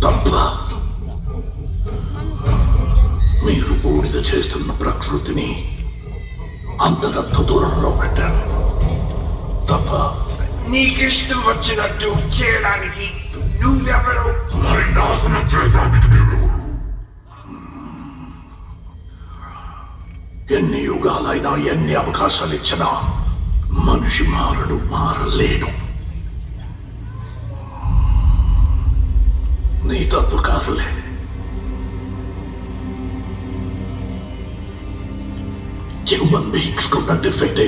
తప్ప మీరు బూడిద చేస్తున్న ప్రకృతిని అంతరంత దూరంలో పెట్టాను. తప్ప నీకిష్టం వచ్చినట్టు చేయడానికి నువ్వెవరు? మరి నాశనం చేయడానికి మీరెవరు? ఎన్ని యుగాలైనా ఎన్ని అవకాశాలు ఇచ్చినా మనిషి మారలేడు. నీ తప్పు కాదులే. హ్యూమన్ బీయింగ్స్ కున్న డిఫెక్ట్